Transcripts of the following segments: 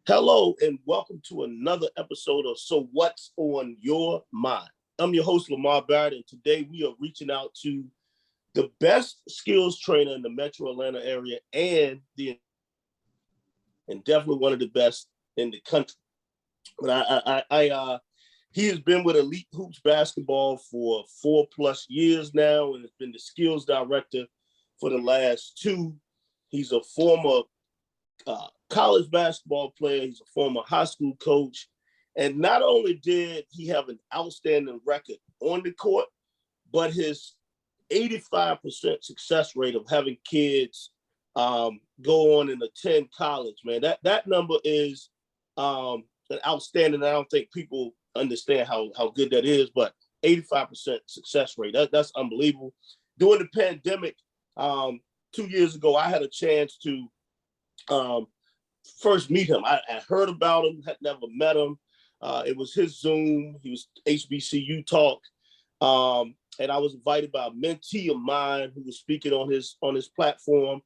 Hello and welcome to another episode of So What's on Your Mind? I'm your host, Lamar Barrett, and today we are reaching out to the best skills trainer in the metro Atlanta area and definitely one of the best in the country. But he has been with Elite Hoops basketball for 4+ years now and has been the skills director for the last 2. He's a former college basketball player. He's a former high school coach. And not only did he have an outstanding record on the court, but his 85% success rate of having kids go on and attend college, man, that number is an outstanding. I don't think people understand how good that is, but 85% success rate, that's unbelievable. During the pandemic, 2 years ago, I had a chance to first meet him. I heard about him, had never met him. It was his Zoom. He was HBCU talk. And I was invited by a mentee of mine who was speaking on his platform.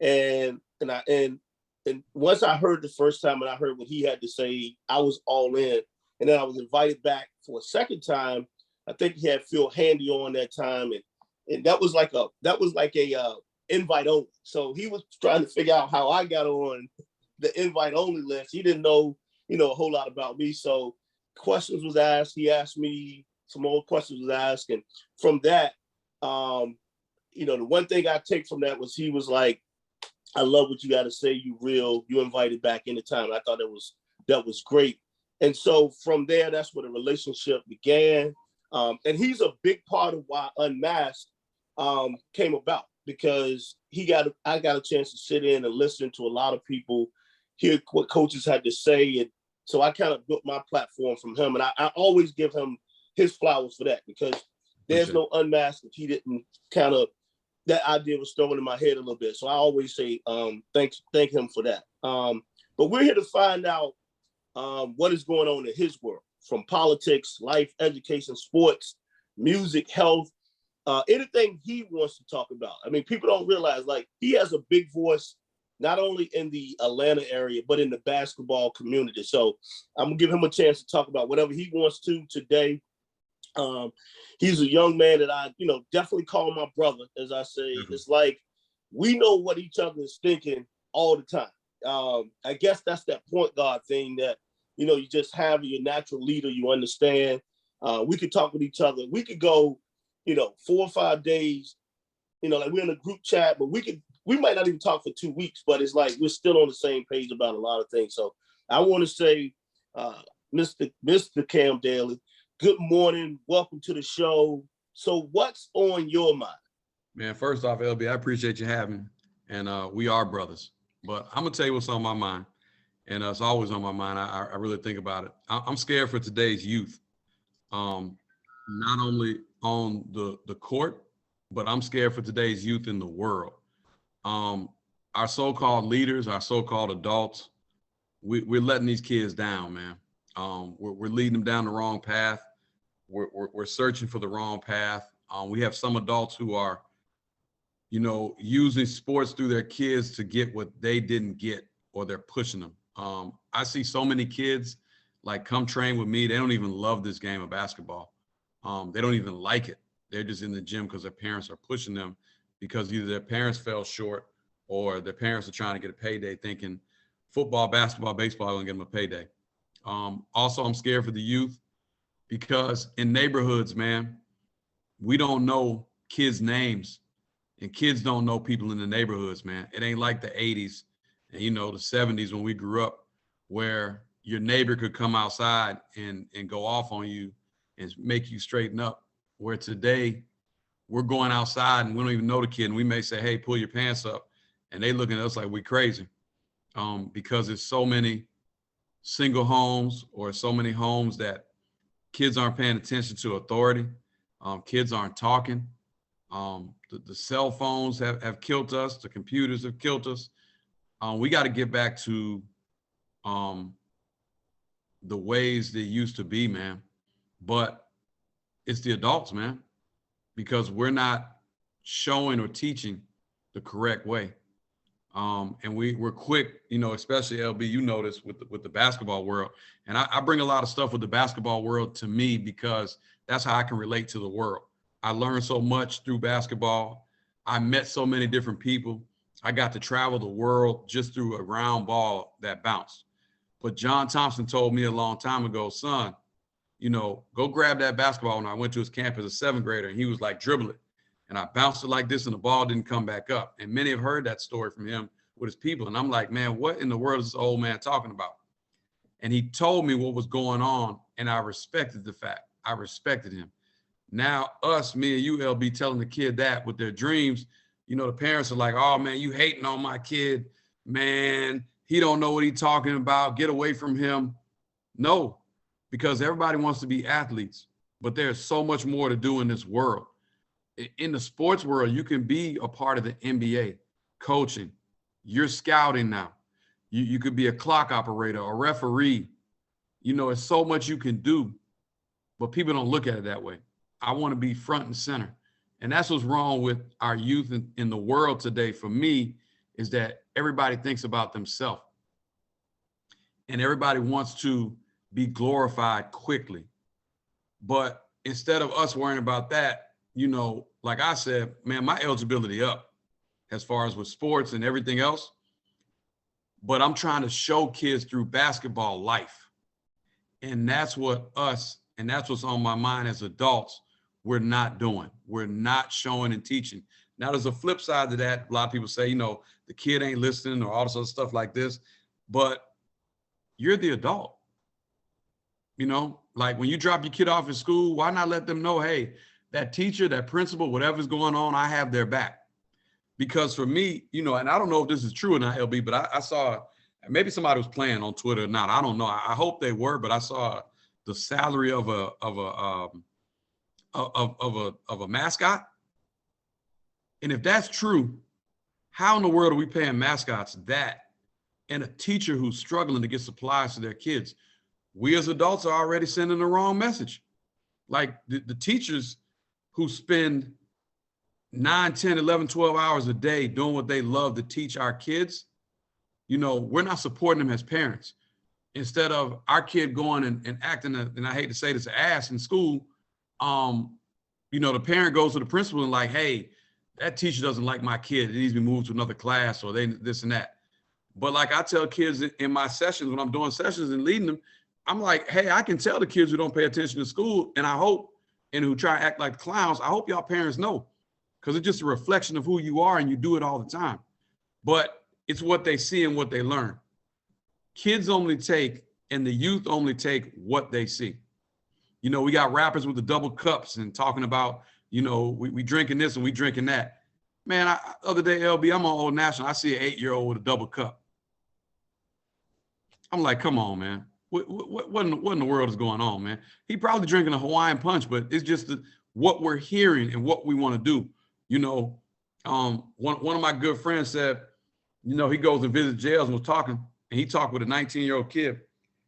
And once I heard the first time and I heard what he had to say, I was all in. And then I was invited back for a second time. I think he had Phil Handy on that time. And that was like a invite only. So he was trying to figure out how I got on the invite only list. He didn't know, a whole lot about me. So questions was asked. He asked me some more questions was asked. And from that, the one thing I take from that was he was like, I love what you got to say. You real, you invited back anytime. I thought that was great. And so from there, that's where the relationship began. And he's a big part of why Unmasked came about, because I got a chance to sit in and listen to a lot of people, hear what coaches had to say. And so I kind of built my platform from him. And I always give him his flowers for that, because there's no Unmasked if he didn't that idea was thrown in my head a little bit. So I always say thank him for that. But we're here to find out what is going on in his world, from politics, life, education, sports, music, health, anything he wants to talk about. I mean, people don't realize, like, he has a big voice, not only in the Atlanta area, but in the basketball community. So I'm gonna give him a chance to talk about whatever he wants to today. He's a young man that I, definitely call my brother. As I say, It's like we know what each other is thinking all the time. I guess that's that point guard thing that, you just have your natural leader, you understand. We could talk with each other. We could go, 4 or 5 days, like we're in a group chat, but we might not even talk for 2 weeks, but it's like we're still on the same page about a lot of things. So I want to say, Mr. Cam Dailey, good morning. Welcome to the show. So what's on your mind? Man, first off, LB, I appreciate you having me. And we are brothers. But I'm going to tell you what's on my mind. And it's always on my mind. I really think about it. I'm scared for today's youth. Not only on the court, but I'm scared for today's youth in the world. Our so-called leaders, our so-called adults, we're letting these kids down, man. We're leading them down the wrong path. We're searching for the wrong path. We have some adults who are, using sports through their kids to get what they didn't get, or they're pushing them. I see so many kids like come train with me. They don't even love this game of basketball. They don't even like it. They're just in the gym because their parents are pushing them, because either their parents fell short or their parents are trying to get a payday, thinking football, basketball, baseball are gonna get them a payday. Also, I'm scared for the youth, because in neighborhoods, man, we don't know kids' names, and kids don't know people in the neighborhoods, man. It ain't like the 80s and, the 70s when we grew up, where your neighbor could come outside and go off on you and make you straighten up. Where today, we're going outside and we don't even know the kid, and we may say, hey, pull your pants up. And they looking at us like we crazy, because there's so many single homes, or so many homes that kids aren't paying attention to authority. Kids aren't talking. The cell phones have killed us. The computers have killed us. We got to get back to the ways they used to be, man. But it's the adults, man, because we're not showing or teaching the correct way. And we're quick, you know, especially LB, you notice with the basketball world. And I bring a lot of stuff with the basketball world to me because that's how I can relate to the world. I learned so much through basketball. I met so many different people. I got to travel the world just through a round ball that bounced. But John Thompson told me a long time ago, son, you know, go grab that basketball. When I went to his camp as a seventh grader, and he was like, dribble it. And I bounced it like this, and the ball didn't come back up. And many have heard that story from him with his people. And I'm like, man, what in the world is this old man talking about? And he told me what was going on, and I respected the fact. I respected him. Now, me and you, LB, telling the kid that with their dreams, you know, the parents are like, oh, man, you hating on my kid. Man, he don't know what he's talking about. Get away from him. No, because everybody wants to be athletes, but there's so much more to do in this world. In the sports world, you can be a part of the NBA, coaching. You're scouting now. You could be a clock operator, a referee. You know, it's so much you can do, but people don't look at it that way. I want to be front and center. And that's what's wrong with our youth in the world today, for me, is that everybody thinks about themselves. And everybody wants to be glorified quickly. But instead of us worrying about that, you know, like I said, man, my eligibility up as far as with sports and everything else. But I'm trying to show kids through basketball life. And that's what's on my mind as adults, we're not doing. We're not showing and teaching. Now, there's a flip side to that. A lot of people say, you know, the kid ain't listening or all this other stuff like this. But you're the adult. You know, like when you drop your kid off at school, why not let them know, hey, that teacher, that principal, whatever's going on, I have their back. Because for me, you know, and I don't know if this is true or not, LB, but I saw, maybe somebody was playing on Twitter or not. I don't know. I hope they were, but I saw the salary of a mascot. And if that's true, how in the world are we paying mascots that and a teacher who's struggling to get supplies to their kids? We as adults are already sending the wrong message. Like the teachers who spend 9, 10, 11, 12 hours a day doing what they love to teach our kids, you know, we're not supporting them as parents. Instead of our kid going and acting, and I hate to say this, ass in school, you know, the parent goes to the principal and like, hey, that teacher doesn't like my kid. It needs to be moved to another class or they this and that. But like I tell kids in my sessions, when I'm doing sessions and leading them, I'm like, hey, I can tell the kids who don't pay attention to school, and I hope, and who try to act like clowns, I hope y'all parents know, because it's just a reflection of who you are and you do it all the time. But it's what they see and what they learn. Kids only take, and the youth only take what they see. You know, we got rappers with the double cups and talking about, you know, we drinking this and we drinking that. Man, other day, LB, I'm on Old National. I see an 8-year-old with a double cup. I'm like, come on, man. What in the world is going on, man? He probably drinking a Hawaiian punch, but it's just what we're hearing and what we want to do. You know, one of my good friends said, you know, he goes and visits jails and was talking, and he talked with a 19-year-old kid.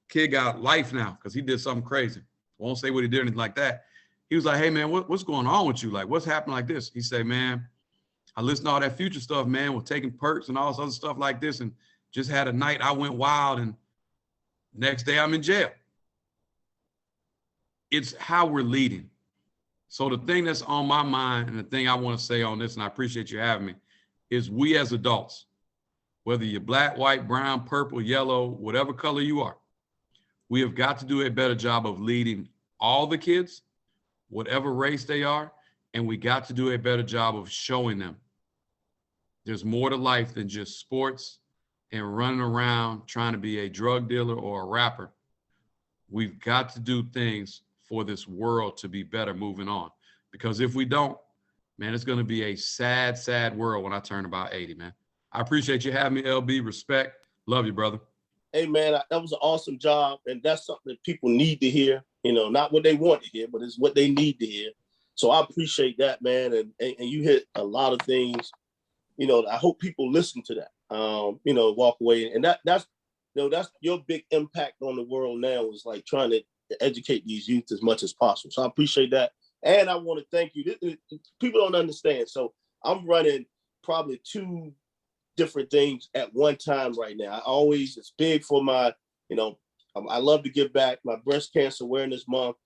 Kid got life now because he did something crazy. Won't say what he did or anything like that. He was like, hey, man, what's going on with you? Like, what's happening like this? He said, man, I listened to all that Future stuff, man, with taking perks and all this other stuff like this, and just had a night. I went wild, and next day I'm in jail. It's how we're leading. So the thing that's on my mind and the thing I want to say on this, and I appreciate you having me, is we as adults, whether you're black, white, brown, purple, yellow, whatever color you are, we have got to do a better job of leading all the kids, whatever race they are, and we got to do a better job of showing them there's more to life than just sports and running around trying to be a drug dealer or a rapper. We've got to do things for this world to be better moving on. Because if we don't, man, it's going to be a sad, sad world when I turn about 80, man. I appreciate you having me, LB. Respect. Love you, brother. Hey, man, that was an awesome job. And that's something that people need to hear. You know, not what they want to hear, but it's what they need to hear. So I appreciate that, man. And you hit a lot of things. You know, I hope people listen to that, you know, walk away. And that's your big impact on the world now, is like trying to educate these youth as much as possible. So I appreciate that. And I want to thank you. People don't understand. So I'm running probably 2 different things at one time right now. It's big for my, I love to give back. My Breast Cancer Awareness Month.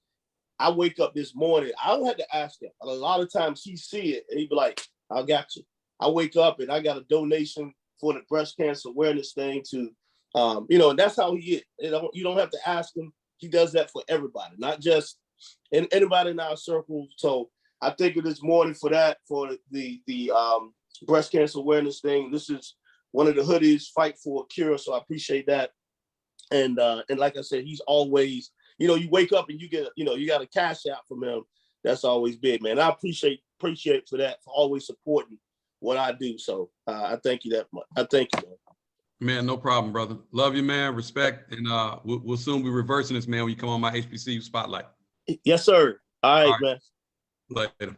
I wake up this morning, I don't have to ask him. A lot of times he see it and he be like, I got you. I wake up and I got a donation for the breast cancer awareness thing to, and that's how he is. You don't have to ask him. He does that for everybody, not just anybody in our circle. So I think of this morning for the breast cancer awareness thing. This is one of the hoodies, Fight for a Cure. So I appreciate that. And like I said, he's always, you wake up and you get, you got a cash out from him. That's always big, man. I appreciate for that, for always supporting what I do. So I thank you that much. I thank you, man. Man, no problem, brother. Love you, man. Respect. And we'll soon be reversing this, man, when you come on my HBCU Spotlight. Yes, sir. All right, man. Later.